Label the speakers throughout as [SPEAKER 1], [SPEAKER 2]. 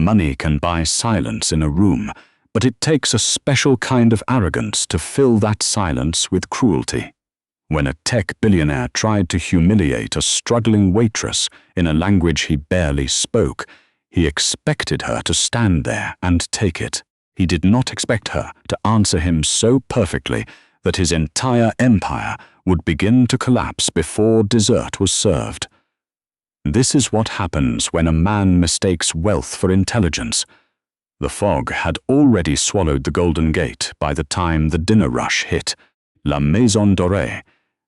[SPEAKER 1] Money can buy silence in a room, but it takes a special kind of arrogance to fill that silence with cruelty. When a tech billionaire tried to humiliate a struggling waitress in a language he barely spoke, he expected her to stand there and take it. He did not expect her to answer him so perfectly that his entire empire would begin to collapse before dessert was served. This is what happens when a man mistakes wealth for intelligence. The fog had already swallowed the Golden Gate by the time the dinner rush hit. La Maison Dorée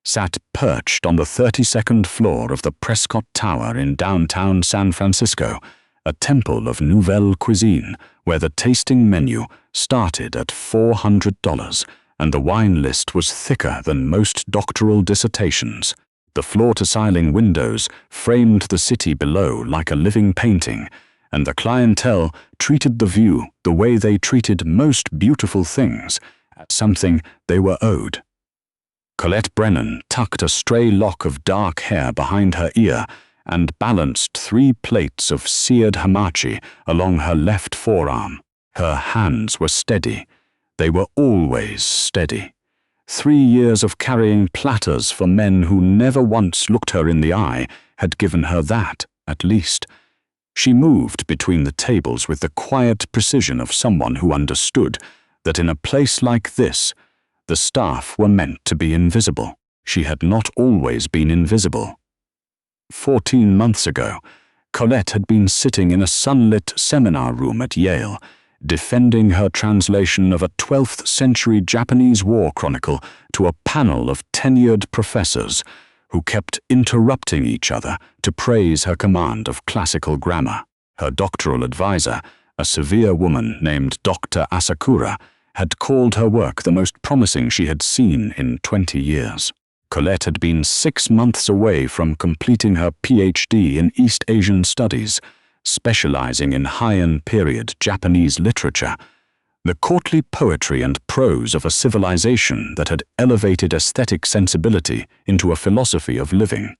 [SPEAKER 1] sat perched on the 32nd floor of the Prescott Tower in downtown San Francisco, a temple of nouvelle cuisine where the tasting menu started at $400 and the wine list was thicker than most doctoral dissertations. The floor-to-ceiling windows framed the city below like a living painting, and the clientele treated the view the way they treated most beautiful things, as something they were owed. Colette Brennan tucked a stray lock of dark hair behind her ear and balanced 3 plates of seared hamachi along her left forearm. Her hands were steady. They were always steady. 3 years of carrying platters for men who never once looked her in the eye had given her that, at least. She moved between the tables with the quiet precision of someone who understood that in a place like this, the staff were meant to be invisible. She had not always been invisible. 14 months ago, Colette had been sitting in a sunlit seminar room at Yale, defending her translation of a 12th century Japanese war chronicle to a panel of tenured professors who kept interrupting each other to praise her command of classical grammar. Her doctoral advisor, a severe woman named Dr. Asakura, had called her work the most promising she had seen in 20 years. Colette had been 6 months away from completing her PhD in East Asian Studies, specializing in Heian period Japanese literature, the courtly poetry and prose of a civilization that had elevated aesthetic sensibility into a philosophy of living.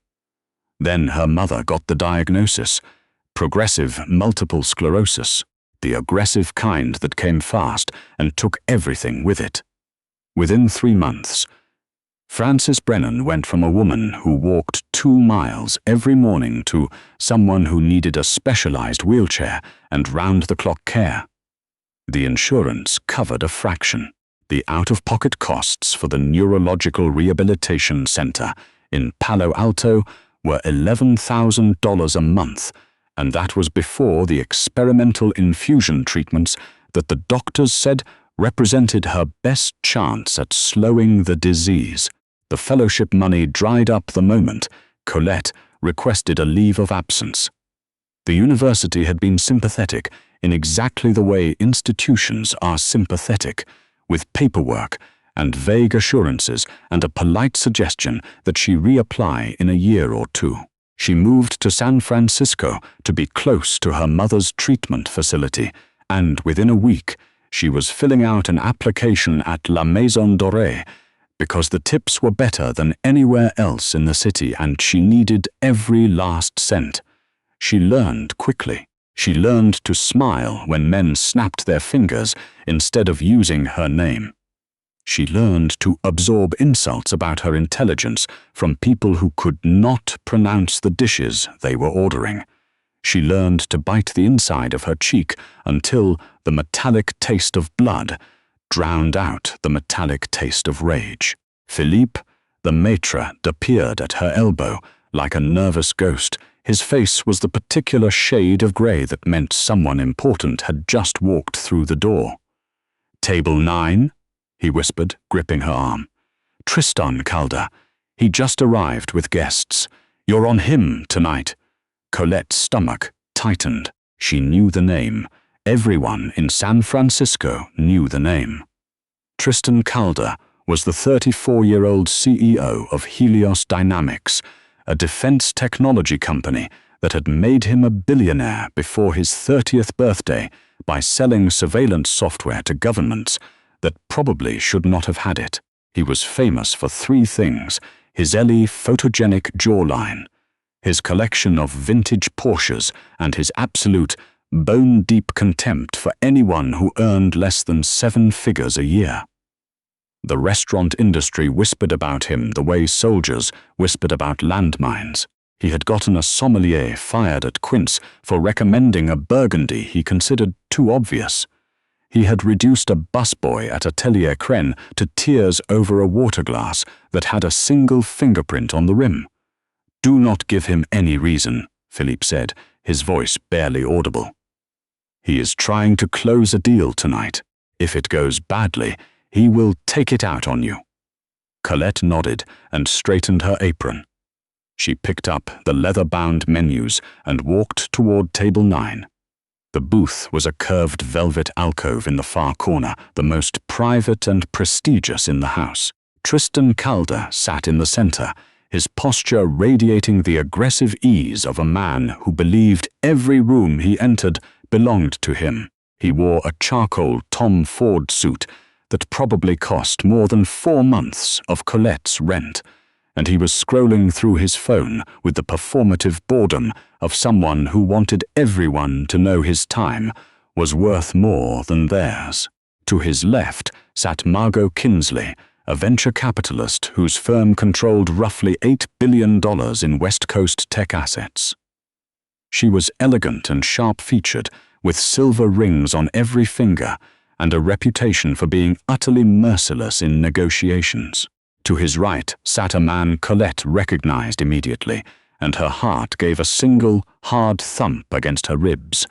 [SPEAKER 1] Then her mother got the diagnosis: progressive multiple sclerosis, the aggressive kind that came fast and took everything with it. Within 3 months, Frances Brennan went from a woman who walked 2 miles every morning to someone who needed a specialized wheelchair and round-the-clock care. The insurance covered a fraction. The out-of-pocket costs for the Neurological Rehabilitation Center in Palo Alto were $11,000 a month, and that was before the experimental infusion treatments that the doctors said represented her best chance at slowing the disease. The fellowship money dried up the moment Colette requested a leave of absence. The university had been sympathetic in exactly the way institutions are sympathetic, with paperwork and vague assurances and a polite suggestion that she reapply in a year or 2. She moved to San Francisco to be close to her mother's treatment facility, and within a week she was filling out an application at La Maison Dorée because the tips were better than anywhere else in the city and she needed every last cent. She learned quickly. She learned to smile when men snapped their fingers instead of using her name. She learned to absorb insults about her intelligence from people who could not pronounce the dishes they were ordering. She learned to bite the inside of her cheek until the metallic taste of blood drowned out the metallic taste of rage. Philippe, the maître, appeared at her elbow like a nervous ghost. His face was the particular shade of gray that meant someone important had just walked through the door. "Table 9? He whispered, gripping her arm. "Tristan Calder. He just arrived with guests. You're on him tonight." Colette's stomach tightened. She knew the name. Everyone in San Francisco knew the name. Tristan Calder was the 34-year-old CEO of Helios Dynamics, a defense technology company that had made him a billionaire before his 30th birthday by selling surveillance software to governments that probably should not have had it. He was famous for 3 things: his Ellie photogenic jawline, his collection of vintage Porsches, and his absolute bone-deep contempt for anyone who earned less than 7 figures a year. The restaurant industry whispered about him the way soldiers whispered about landmines. He had gotten a sommelier fired at Quince for recommending a Burgundy he considered too obvious. He had reduced a busboy at Atelier Cren to tears over a water glass that had a single fingerprint on the rim. "Do not give him any reason," Philippe said, his voice barely audible. "He is trying to close a deal tonight. If it goes badly, he will take it out on you." Colette nodded and straightened her apron. She picked up the leather-bound menus and walked toward table 9. The booth was a curved velvet alcove in the far corner, the most private and prestigious in the house. Tristan Calder sat in the center, his posture radiating the aggressive ease of a man who believed every room he entered belonged to him. He wore a charcoal Tom Ford suit that probably cost more than 4 months of Colette's rent, and he was scrolling through his phone with the performative boredom of someone who wanted everyone to know his time was worth more than theirs. To his left sat Margot Kinsley, a venture capitalist whose firm controlled roughly $8 billion in West Coast tech assets. She was elegant and sharp-featured, with silver rings on every finger, and a reputation for being utterly merciless in negotiations. To his right sat a man Colette recognized immediately, and her heart gave a single, hard thump against her ribs.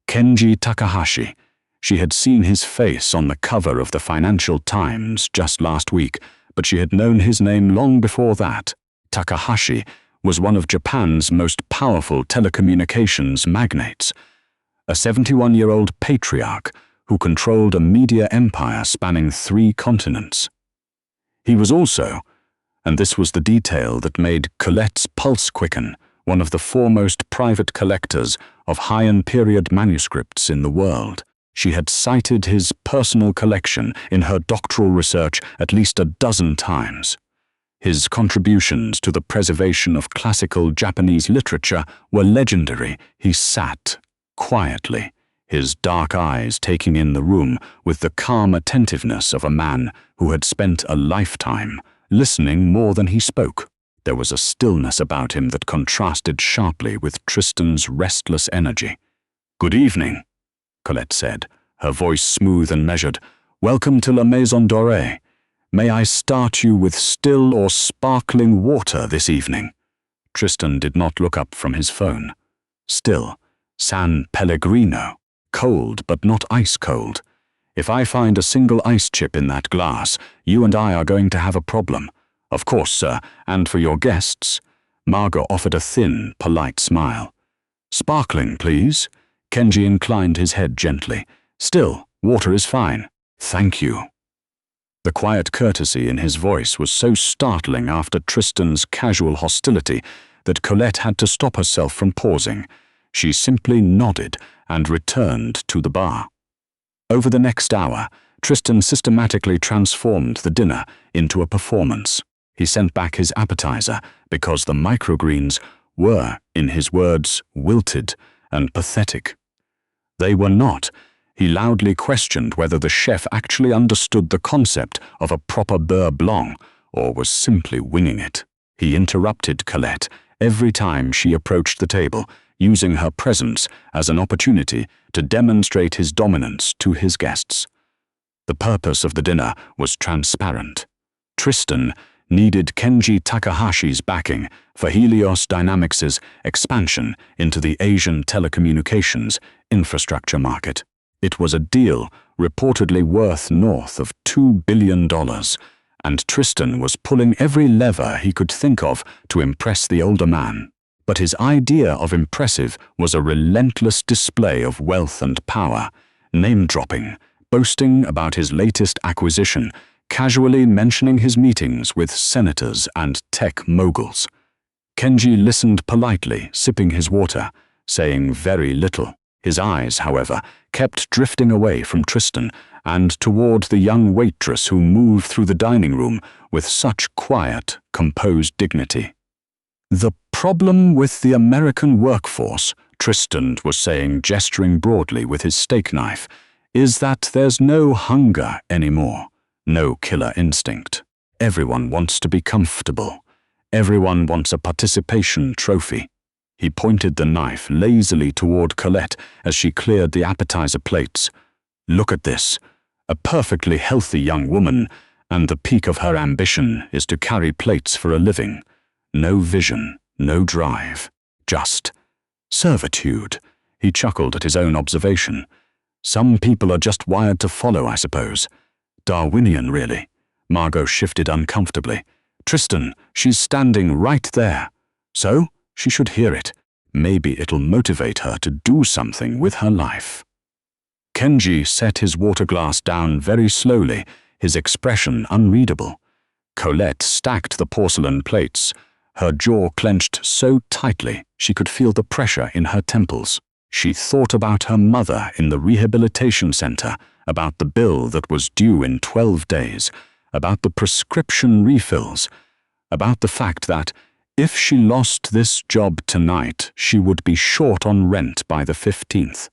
[SPEAKER 1] Kenji Takahashi. She had seen his face on the cover of the Financial Times just last week, but she had known his name long before that. Takahashi was one of Japan's most powerful telecommunications magnates, a 71-year-old patriarch who controlled a media empire spanning 3 continents. He was also, and this was the detail that made Colette's pulse quicken, one of the foremost private collectors of high-end period manuscripts in the world. She had cited his personal collection in her doctoral research at least a dozen times. His contributions to the preservation of classical Japanese literature were legendary. He sat quietly, his dark eyes taking in the room with the calm attentiveness of a man who had spent a lifetime listening more than he spoke. There was a stillness about him that contrasted sharply with Tristan's restless energy. "Good evening," Colette said, her voice smooth and measured. "Welcome to La Maison Dorée. May I start you with still or sparkling water this evening?" Tristan did not look up from his phone. Still, San Pellegrino. Cold, but not ice-cold. "If I find a single ice chip in that glass, you and I are going to have a problem." "Of course, sir, and for your guests." Margot offered a thin, polite smile. "Sparkling, please." Kenji inclined his head gently. "Still, water is fine." "Thank you." The quiet courtesy in his voice was so startling after Tristan's casual hostility that Colette had to stop herself from pausing. She simply nodded and returned to the bar. Over the next hour, Tristan systematically transformed the dinner into a performance. He sent back his appetizer because the microgreens were, in his words, wilted and pathetic. They were not. He loudly questioned whether the chef actually understood the concept of a proper beurre blanc or was simply winging it. He interrupted Colette every time she approached the table, using her presence as an opportunity to demonstrate his dominance to his guests. The purpose of the dinner was transparent. Tristan needed Kenji Takahashi's backing for Helios Dynamics' expansion into the Asian telecommunications infrastructure market. It was a deal reportedly worth north of $2 billion, and Tristan was pulling every lever he could think of to impress the older man. But his idea of impressive was a relentless display of wealth and power, name-dropping, boasting about his latest acquisition, casually mentioning his meetings with senators and tech moguls. Kenji listened politely, sipping his water, saying very little. His eyes, however, kept drifting away from Tristan and toward the young waitress who moved through the dining room with such quiet, composed dignity. "The problem with the American workforce," Tristan was saying, gesturing broadly with his steak knife, is that there's no hunger anymore, no killer instinct. Everyone wants to be comfortable. Everyone wants a participation trophy. He pointed the knife lazily toward Colette as she cleared the appetizer plates. Look at this. A perfectly healthy young woman, and the peak of her ambition is to carry plates for a living. No vision, no drive, just servitude. He chuckled at his own observation. Some people are just wired to follow, I suppose. Darwinian, really. Margot shifted uncomfortably. Tristan, she's standing right there. So, she should hear it. Maybe it'll motivate her to do something with her life. Kenji set his water glass down very slowly, his expression unreadable. Colette stacked the porcelain plates, her jaw clenched so tightly she could feel the pressure in her temples. She thought about her mother in the rehabilitation center, about the bill that was due in 12 days, about the prescription refills, about the fact that if she lost this job tonight, she would be short on rent by the 15th.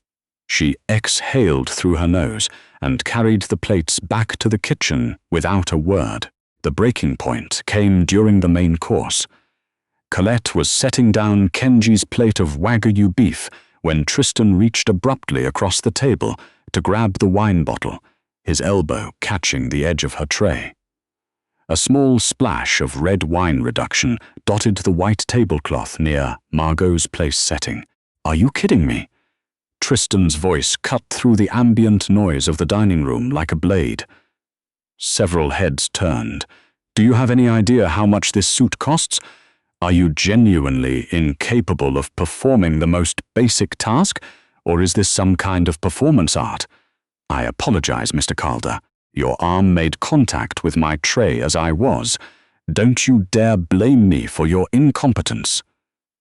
[SPEAKER 1] She exhaled through her nose and carried the plates back to the kitchen without a word. The breaking point came during the main course. Colette was setting down Kenji's plate of Wagyu beef when Tristan reached abruptly across the table to grab the wine bottle, his elbow catching the edge of her tray. A small splash of red wine reduction dotted the white tablecloth near Margot's place setting. Are you kidding me? Tristan's voice cut through the ambient noise of the dining room like a blade. Several heads turned. Do you have any idea how much this suit costs? Are you genuinely incapable of performing the most basic task, or is this some kind of performance art? I apologize, Mr. Calder. Your arm made contact with my tray as I was. Don't you dare blame me for your incompetence.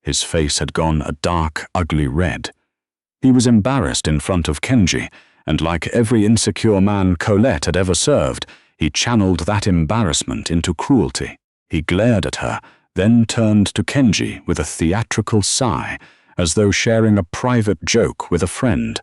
[SPEAKER 1] His face had gone a dark, ugly red. He was embarrassed in front of Kenji, and like every insecure man Colette had ever served, he channeled that embarrassment into cruelty. He glared at her, then turned to Kenji with a theatrical sigh, as though sharing a private joke with a friend.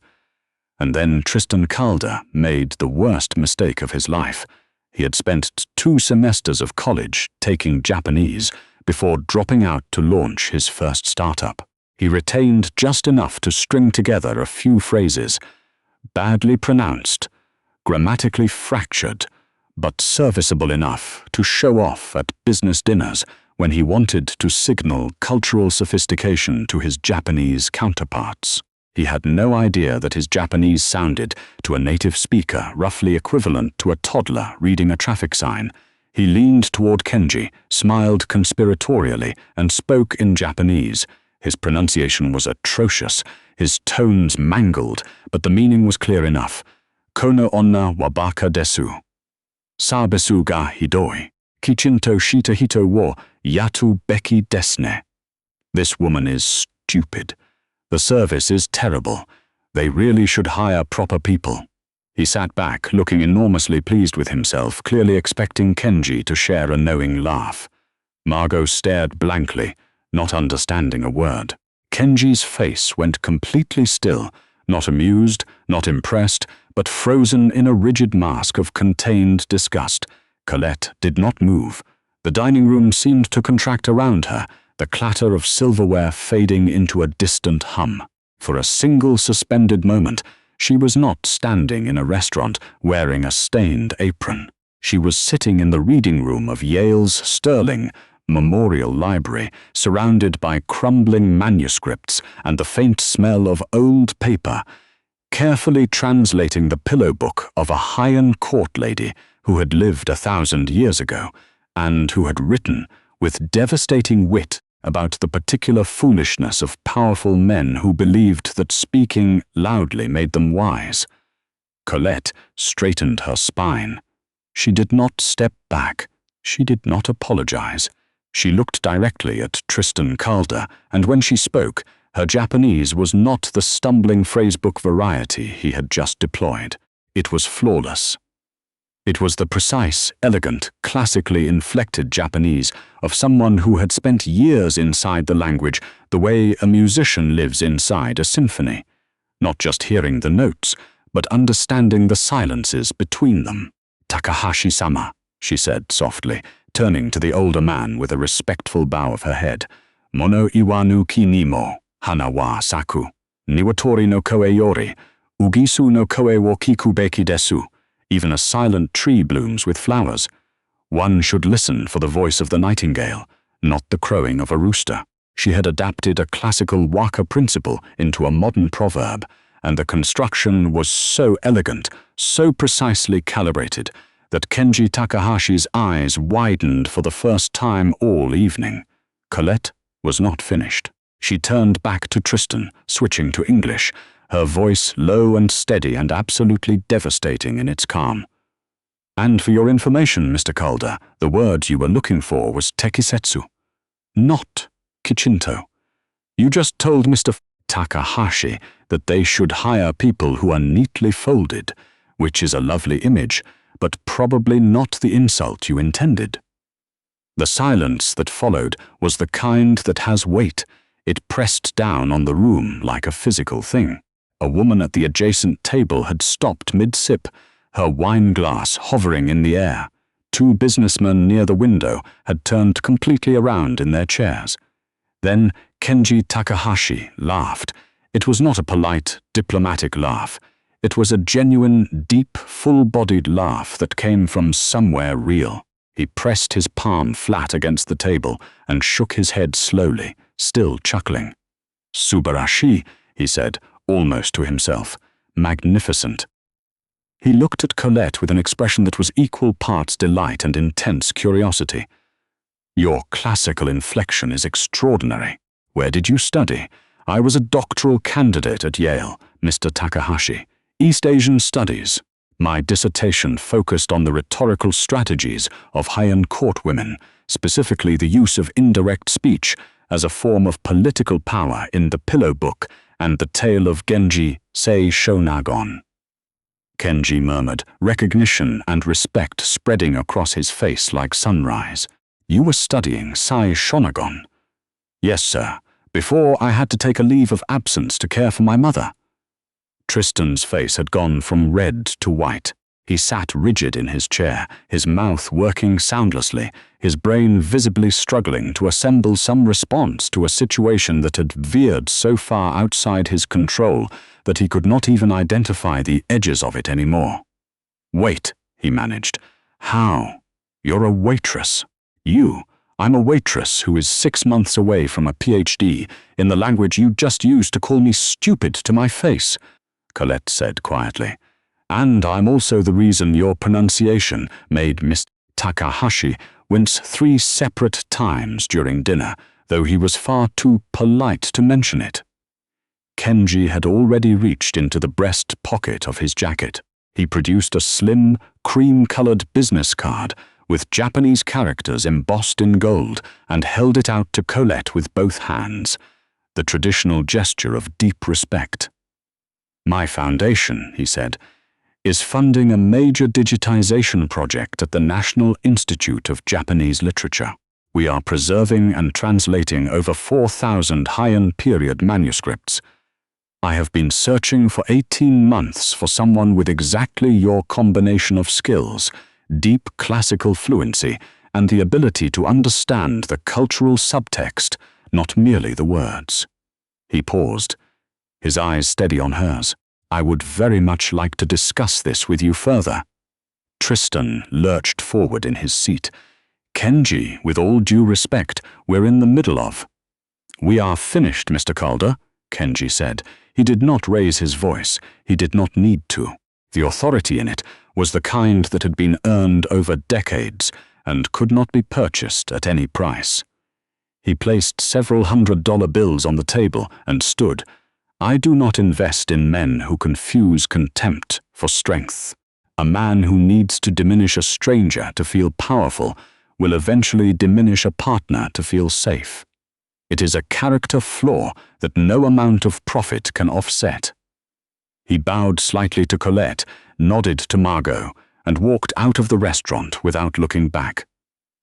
[SPEAKER 1] And then Tristan Calder made the worst mistake of his life. He had spent 2 semesters of college taking Japanese before dropping out to launch his first startup. He retained just enough to string together a few phrases, badly pronounced, grammatically fractured, but serviceable enough to show off at business dinners when he wanted to signal cultural sophistication to his Japanese counterparts. He had no idea that his Japanese sounded, to a native speaker, roughly equivalent to a toddler reading a traffic sign. He leaned toward Kenji, smiled conspiratorially, and spoke in Japanese. His pronunciation was atrocious, his tones mangled, but the meaning was clear enough. Kono onna wa baka desu. Sabesu ga hidoi. Kichinto shita hito wo yatu beki desne. This woman is stupid. The service is terrible. They really should hire proper people. He sat back, looking enormously pleased with himself, clearly expecting Kenji to share a knowing laugh. Margot stared blankly, not understanding a word. Kenji's face went completely still, not amused, not impressed, but frozen in a rigid mask of contained disgust. Colette did not move. The dining room seemed to contract around her, the clatter of silverware fading into a distant hum. For a single suspended moment, she was not standing in a restaurant wearing a stained apron. She was sitting in the reading room of Yale's sterling Memorial Library, surrounded by crumbling manuscripts and the faint smell of old paper, carefully translating the pillow book of a Highan court lady who had lived 1,000 years ago, and who had written, with devastating wit, about the particular foolishness of powerful men who believed that speaking loudly made them wise. Colette straightened her spine. She did not step back. She did not apologize. She looked directly at Tristan Calder, and when she spoke, her Japanese was not the stumbling phrasebook variety he had just deployed. It was flawless. It was the precise, elegant, classically inflected Japanese of someone who had spent years inside the language the way a musician lives inside a symphony, not just hearing the notes, but understanding the silences between them. "Takahashi-sama," she said softly, turning to the older man with a respectful bow of her head. "Mono iwanu ki ni mo, hana wa saku. Niwatori no koe yori, ugisu no koe wo kiku beki desu." Even a silent tree blooms with flowers. One should listen for the voice of the nightingale, not the crowing of a rooster. She had adapted a classical waka principle into a modern proverb, and the construction was so elegant, so precisely calibrated, that Kenji Takahashi's eyes widened for the first time all evening. Colette was not finished. She turned back to Tristan, switching to English, her voice low and steady and absolutely devastating in its calm. "And for your information, Mr. Calder, the word you were looking for was tekisetsu, not kichinto. You just told Mr. Takahashi that they should hire people who are neatly folded, which is a lovely image, but probably not the insult you intended." The silence that followed was the kind that has weight. It pressed down on the room like a physical thing. A woman at the adjacent table had stopped mid-sip, her wine glass hovering in the air. Two businessmen near the window had turned completely around in their chairs. Then Kenji Takahashi laughed. It was not a polite, diplomatic laugh. It was a genuine, deep, full-bodied laugh that came from somewhere real. He pressed his palm flat against the table and shook his head slowly, still chuckling. "Subarashi," he said, almost to himself. "Magnificent." He looked at Colette with an expression that was equal parts delight and intense curiosity. "Your classical inflection is extraordinary. Where did you study?" "I was a doctoral candidate at Yale, Mr. Takahashi. East Asian Studies. My dissertation focused on the rhetorical strategies of high-end court women, specifically the use of indirect speech as a form of political power in The Pillow Book and The Tale of Genji Sei Shonagon." Kenji murmured, recognition and respect spreading across his face like sunrise. "You were studying Sei Shonagon?" "Yes, sir. Before I had to take a leave of absence to care for my mother." Tristan's face had gone from red to white. He sat rigid in his chair, his mouth working soundlessly, his brain visibly struggling to assemble some response to a situation that had veered so far outside his control that he could not even identify the edges of it anymore. "Wait," he managed. "How? You're a waitress. I'm a waitress who is 6 months away from a PhD in the language you just used to call me stupid to my face," Colette said quietly. "And I'm also the reason your pronunciation made Mr. Takahashi wince 3 separate times during dinner, though he was far too polite to mention it." Kenji had already reached into the breast pocket of his jacket. He produced a slim, cream-colored business card with Japanese characters embossed in gold and held it out to Colette with both hands, the traditional gesture of deep respect. "My foundation," he said, "is funding a major digitization project at the National Institute of Japanese Literature. We are preserving and translating over 4,000 Heian period manuscripts. I have been searching for 18 months for someone with exactly your combination of skills, deep classical fluency, and the ability to understand the cultural subtext, not merely the words." He paused, his eyes steady on hers. "I would very much like to discuss this with you further." Tristan lurched forward in his seat. "Kenji, with all due respect, we're in the middle of—" "We are finished, Mr. Calder," Kenji said. He did not raise his voice. He did not need to. The authority in it was the kind that had been earned over decades and could not be purchased at any price. He placed several $100 bills on the table and stood. "I do not invest in men who confuse contempt for strength. A man who needs to diminish a stranger to feel powerful will eventually diminish a partner to feel safe. It is a character flaw that no amount of profit can offset." He bowed slightly to Colette, nodded to Margot, and walked out of the restaurant without looking back.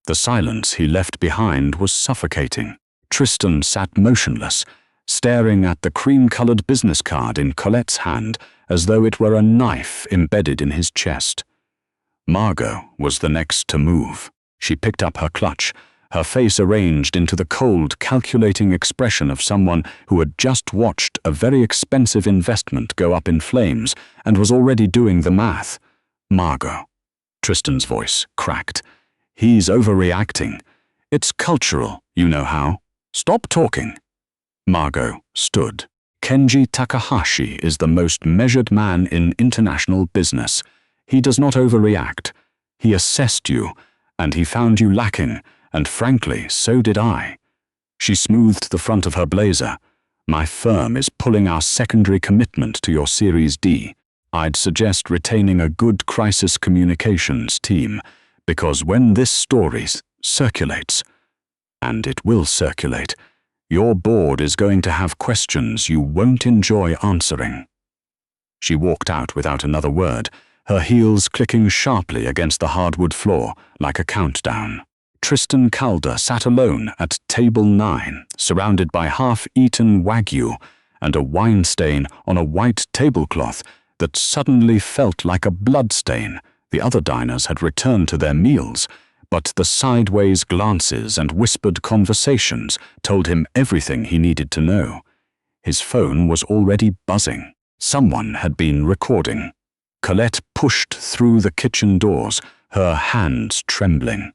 [SPEAKER 1] The silence he left behind was suffocating. Tristan sat motionless, staring at the cream-colored business card in Colette's hand as though it were a knife embedded in his chest. Margot was the next to move. She picked up her clutch, her face arranged into the cold, calculating expression of someone who had just watched a very expensive investment go up in flames and was already doing the math. Margot. Tristan's voice cracked. He's overreacting. It's cultural, you know how. Stop talking. Margot stood. Kenji Takahashi is the most measured man in international business. He does not overreact. He assessed you, and he found you lacking, and frankly, so did I. She smoothed the front of her blazer. My firm is pulling our secondary commitment to your Series D. I'd suggest retaining a good crisis communications team, because when this story circulates, and it will circulate, your board is going to have questions you won't enjoy answering. She walked out without another word, her heels clicking sharply against the hardwood floor like a countdown. Tristan Calder sat alone at table 9, surrounded by half-eaten wagyu and a wine stain on a white tablecloth that suddenly felt like a bloodstain. The other diners had returned to their meals, but the sideways glances and whispered conversations told him everything he needed to know. His phone was already buzzing. Someone had been recording. Colette pushed through the kitchen doors, her hands trembling.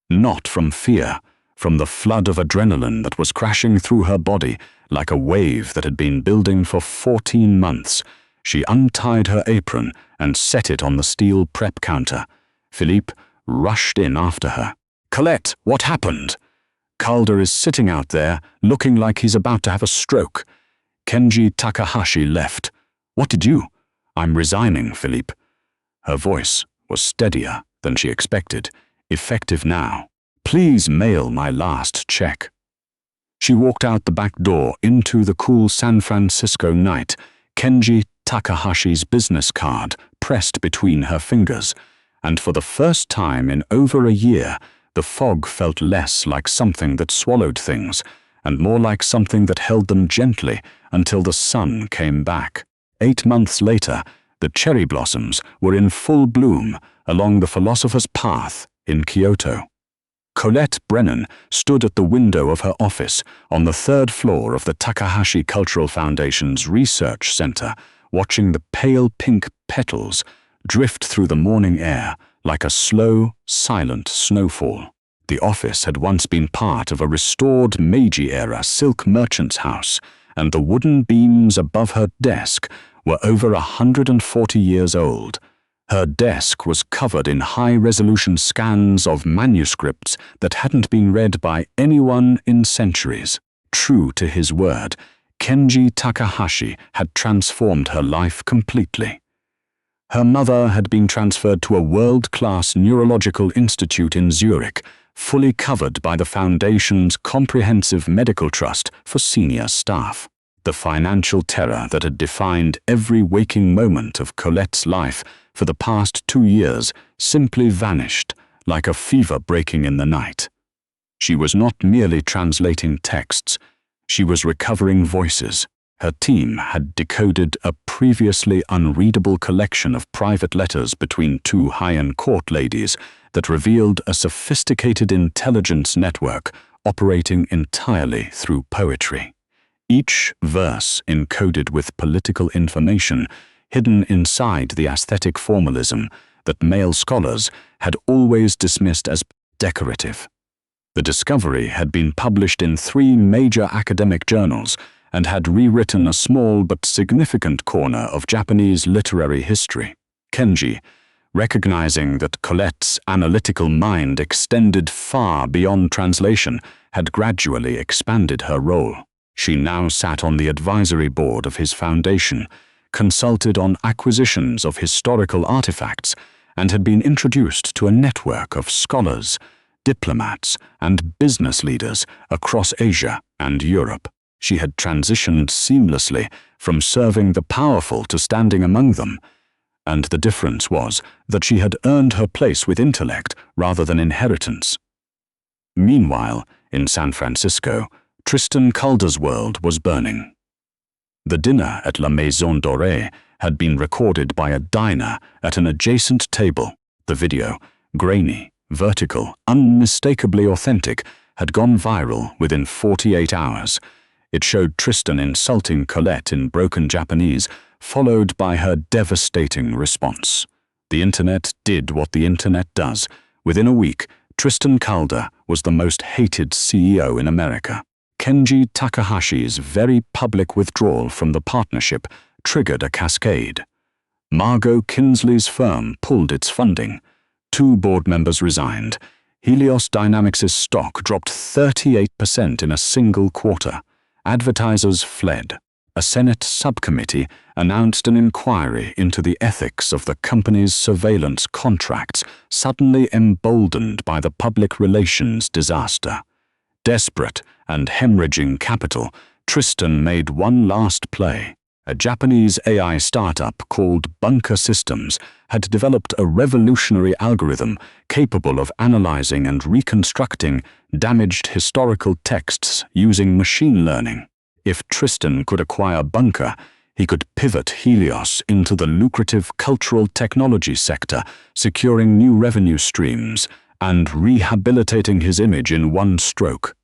[SPEAKER 1] Not from fear, from the flood of adrenaline that was crashing through her body like a wave that had been building for 14 months. She untied her apron and set it on the steel prep counter. Philippe rushed in after her. Colette, what happened? Calder is sitting out there, looking like he's about to have a stroke. Kenji Takahashi left. What did you? I'm resigning, Philippe. Her voice was steadier than she expected. Effective now. Please mail my last check. She walked out the back door into the cool San Francisco night, Kenji Takahashi's business card pressed between her fingers, and for the first time in over a year, the fog felt less like something that swallowed things, and more like something that held them gently until the sun came back. 8 months later, the cherry blossoms were in full bloom along the Philosopher's Path in Kyoto. Colette Brennan stood at the window of her office on the 3rd floor of the Takahashi Cultural Foundation's research center, watching the pale pink petals drift through the morning air like a slow, silent snowfall. The office had once been part of a restored Meiji-era silk merchant's house, and the wooden beams above her desk were over 140 years old. Her desk was covered in high-resolution scans of manuscripts that hadn't been read by anyone in centuries. True to his word, Kenji Takahashi had transformed her life completely. Her mother had been transferred to a world-class neurological institute in Zurich, fully covered by the Foundation's comprehensive medical trust for senior staff. The financial terror that had defined every waking moment of Colette's life for the past 2 years simply vanished like a fever breaking in the night. She was not merely translating texts, she was recovering voices. Her team had decoded a previously unreadable collection of private letters between 2 high-end court ladies that revealed a sophisticated intelligence network operating entirely through poetry. Each verse encoded with political information hidden inside the aesthetic formalism that male scholars had always dismissed as decorative. The discovery had been published in 3 major academic journals and had rewritten a small but significant corner of Japanese literary history. Kenji, recognizing that Colette's analytical mind extended far beyond translation, had gradually expanded her role. She now sat on the advisory board of his foundation, consulted on acquisitions of historical artifacts, and had been introduced to a network of scholars, diplomats, and business leaders across Asia and Europe. She had transitioned seamlessly from serving the powerful to standing among them, and the difference was that she had earned her place with intellect rather than inheritance. Meanwhile, in San Francisco, Tristan Calder's world was burning. The dinner at La Maison Dorée had been recorded by a diner at an adjacent table. The video, grainy, vertical, unmistakably authentic, had gone viral within 48 hours. It showed Tristan insulting Colette in broken Japanese, followed by her devastating response. The internet did what the internet does. Within a week, Tristan Calder was the most hated CEO in America. Kenji Takahashi's very public withdrawal from the partnership triggered a cascade. Margot Kinsley's firm pulled its funding. 2 board members resigned. Helios Dynamics' stock dropped 38% in a single quarter. Advertisers fled. A Senate subcommittee announced an inquiry into the ethics of the company's surveillance contracts, suddenly emboldened by the public relations disaster. Desperate and hemorrhaging capital, Tristan made one last play. A Japanese AI startup called Bunker Systems had developed a revolutionary algorithm capable of analyzing and reconstructing damaged historical texts using machine learning. If Tristan could acquire Bunker, he could pivot Helios into the lucrative cultural technology sector, securing new revenue streams and rehabilitating his image in one stroke.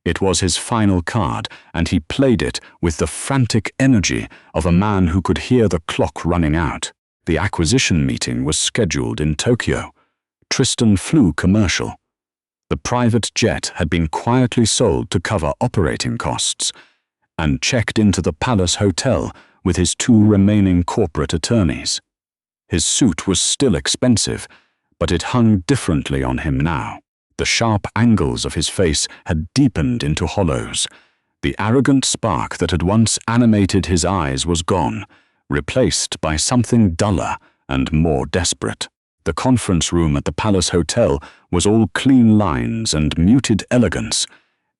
[SPEAKER 1] It was his final card, and he played it with the frantic energy of a man who could hear the clock running out. The acquisition meeting was scheduled in Tokyo. Tristan flew commercial. The private jet had been quietly sold to cover operating costs, and checked into the Palace Hotel with his 2 remaining corporate attorneys. His suit was still expensive, but it hung differently on him now. The sharp angles of his face had deepened into hollows. The arrogant spark that had once animated his eyes was gone, replaced by something duller and more desperate. The conference room at the Palace Hotel was all clean lines and muted elegance.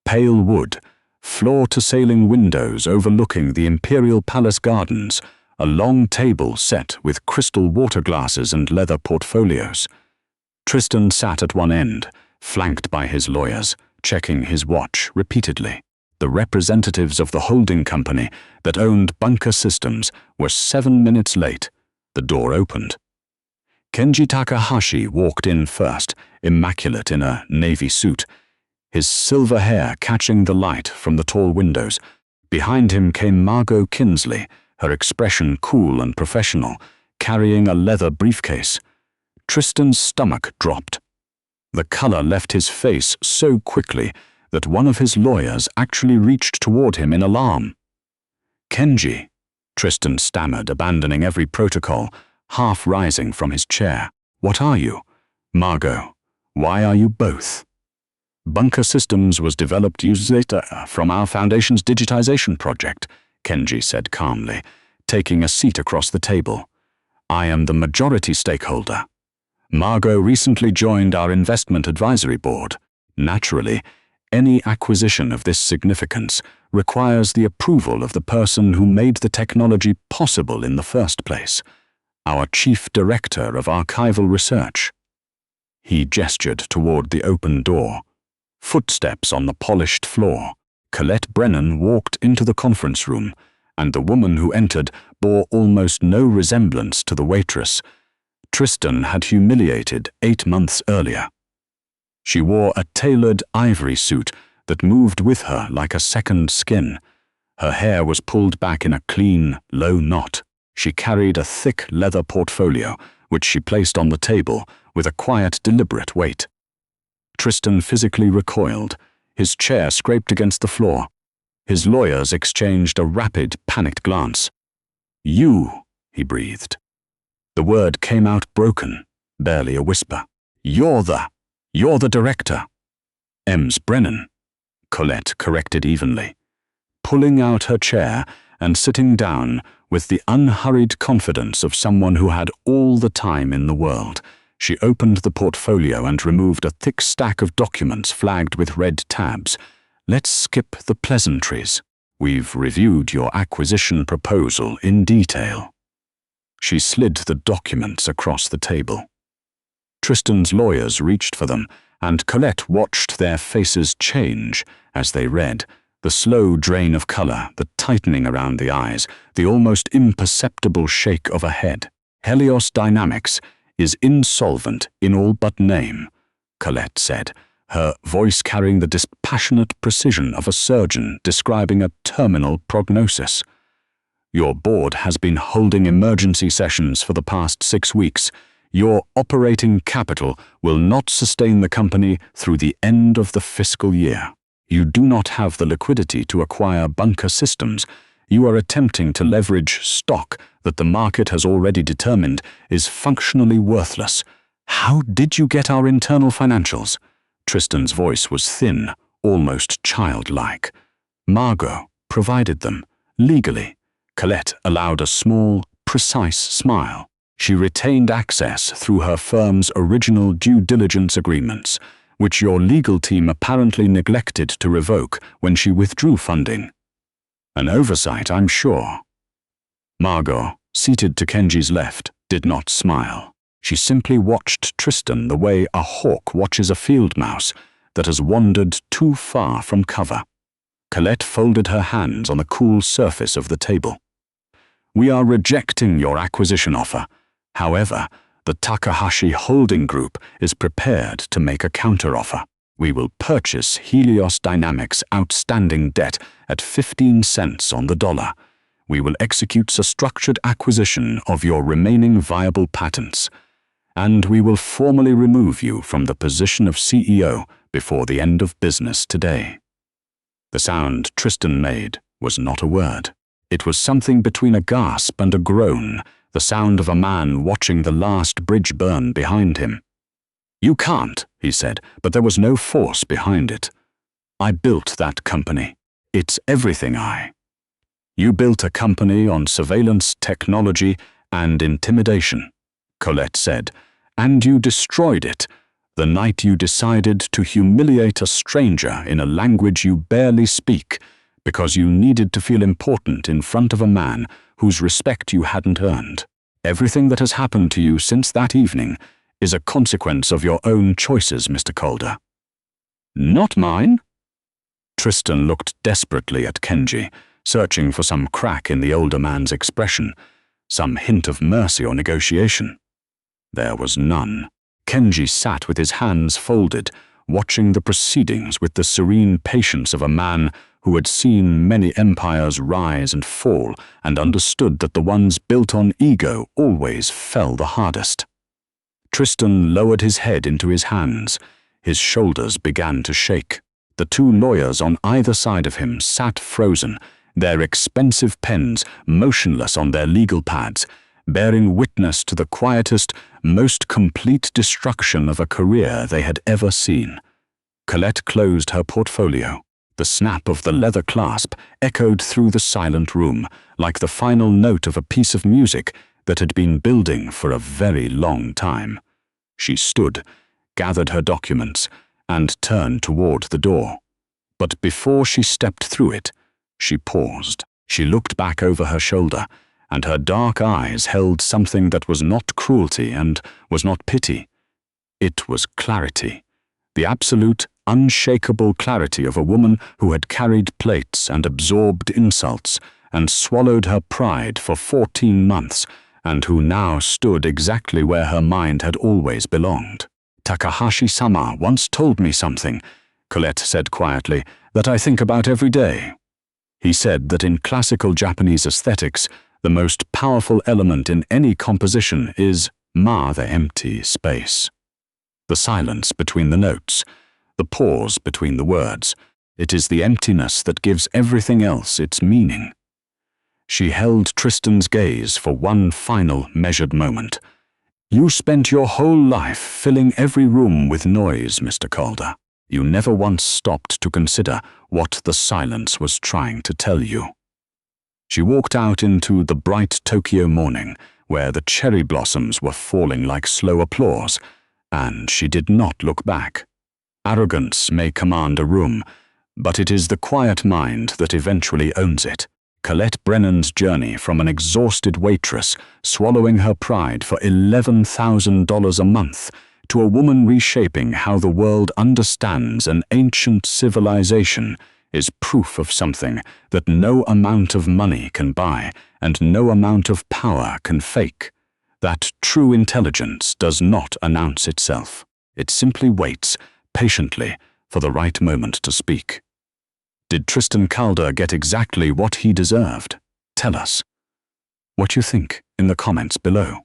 [SPEAKER 1] Pale wood, floor-to-ceiling windows overlooking the Imperial Palace gardens, a long table set with crystal water glasses and leather portfolios. Tristan sat at one end, flanked by his lawyers, checking his watch repeatedly. The representatives of the holding company that owned Bunker Systems were 7 minutes late. The door opened. Kenji Takahashi walked in first, immaculate in a navy suit, his silver hair catching the light from the tall windows. Behind him came Margot Kinsley, her expression cool and professional, carrying a leather briefcase. Tristan's stomach dropped. The color left his face so quickly that one of his lawyers actually reached toward him in alarm. "Kenji," Tristan stammered, abandoning every protocol, half rising from his chair. "What are you?" "Margot, why are you both?" "Bunker Systems was developed using data from our foundation's digitization project," Kenji said calmly, taking a seat across the table. "I am the majority stakeholder. Margot recently joined our investment advisory board. Naturally, any acquisition of this significance requires the approval of the person who made the technology possible in the first place, our chief director of archival research." He gestured toward the open door. Footsteps on the polished floor. Colette Brennan walked into the conference room, and the woman who entered bore almost no resemblance to the waitress Tristan had humiliated 8 months earlier. She wore a tailored ivory suit that moved with her like a second skin. Her hair was pulled back in a clean, low knot. She carried a thick leather portfolio, which she placed on the table with a quiet, deliberate weight. Tristan physically recoiled. His chair scraped against the floor. His lawyers exchanged a rapid, panicked glance. "You," he breathed. The word came out broken, barely a whisper. You're the director." "Ms. Brennan," Colette corrected evenly, pulling out her chair and sitting down with the unhurried confidence of someone who had all the time in the world. She opened the portfolio and removed a thick stack of documents flagged with red tabs. "Let's skip the pleasantries. We've reviewed your acquisition proposal in detail." She slid the documents across the table. Tristan's lawyers reached for them, and Colette watched their faces change as they read, the slow drain of color, the tightening around the eyes, the almost imperceptible shake of a head. Helios Dynamics is insolvent in all but name, Colette said, her voice carrying the dispassionate precision of a surgeon describing a terminal prognosis. Your board has been holding emergency sessions for the past 6 weeks. Your operating capital will not sustain the company through the end of the fiscal year. You do not have the liquidity to acquire bunker systems. You are attempting to leverage stock that the market has already determined is functionally worthless. How did you get our internal financials? Tristan's voice was thin, almost childlike. Margot provided them, legally. Colette allowed a small, precise smile. She retained access through her firm's original due diligence agreements, which your legal team apparently neglected to revoke when she withdrew funding. An oversight, I'm sure. Margot, seated to Kenji's left, did not smile. She simply watched Tristan the way a hawk watches a field mouse that has wandered too far from cover. Colette folded her hands on the cool surface of the table. We are rejecting your acquisition offer. However, the Takahashi Holding Group is prepared to make a counteroffer. We will purchase Helios Dynamics' outstanding debt at 15 cents on the dollar. We will execute a structured acquisition of your remaining viable patents. And we will formally remove you from the position of CEO before the end of business today. The sound Tristan made was not a word. It was something between a gasp and a groan, the sound of a man watching the last bridge burn behind him. You can't, he said, but there was no force behind it. I built that company. It's everything You built a company on surveillance technology and intimidation, Colette said, and you destroyed it the night you decided to humiliate a stranger in a language you barely speak because you needed to feel important in front of a man whose respect you hadn't earned. Everything that has happened to you since that evening is a consequence of your own choices, Mr. Calder. Not mine? Tristan looked desperately at Kenji, searching for some crack in the older man's expression, some hint of mercy or negotiation. There was none. Kenji sat with his hands folded, watching the proceedings with the serene patience of a man who had seen many empires rise and fall and understood that the ones built on ego always fell the hardest. Tristan lowered his head into his hands. His shoulders began to shake. The two lawyers on either side of him sat frozen, their expensive pens motionless on their legal pads, bearing witness to the quietest, most complete destruction of a career they had ever seen. Colette closed her portfolio. The snap of the leather clasp echoed through the silent room, like the final note of a piece of music that had been building for a very long time. She stood, gathered her documents, and turned toward the door. But before she stepped through it, she paused. She looked back over her shoulder, and her dark eyes held something that was not cruelty and was not pity. It was clarity, the absolute, unshakable clarity of a woman who had carried plates and absorbed insults and swallowed her pride for 14 months, and who now stood exactly where her mind had always belonged. Takahashi-sama once told me something, Colette said quietly, that I think about every day. He said that in classical Japanese aesthetics, the most powerful element in any composition is the empty space. The silence between the notes, the pause between the words. It is the emptiness that gives everything else its meaning. She held Tristan's gaze for one final measured moment. You spent your whole life filling every room with noise, Mr. Calder. You never once stopped to consider what the silence was trying to tell you. She walked out into the bright Tokyo morning, where the cherry blossoms were falling like slow applause, and she did not look back. Arrogance may command a room, but it is the quiet mind that eventually owns it. Colette Brennan's journey from an exhausted waitress swallowing her pride for $11,000 a month to a woman reshaping how the world understands an ancient civilization is proof of something that no amount of money can buy and no amount of power can fake. That true intelligence does not announce itself. It simply waits patiently for the right moment to speak. Did Tristan Calder get exactly what he deserved? Tell us what you think in the comments below.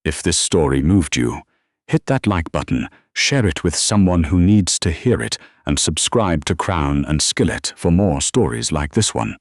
[SPEAKER 1] If this story moved you, hit that like button, share it with someone who needs to hear it, and subscribe to Crown and Skillet for more stories like this one.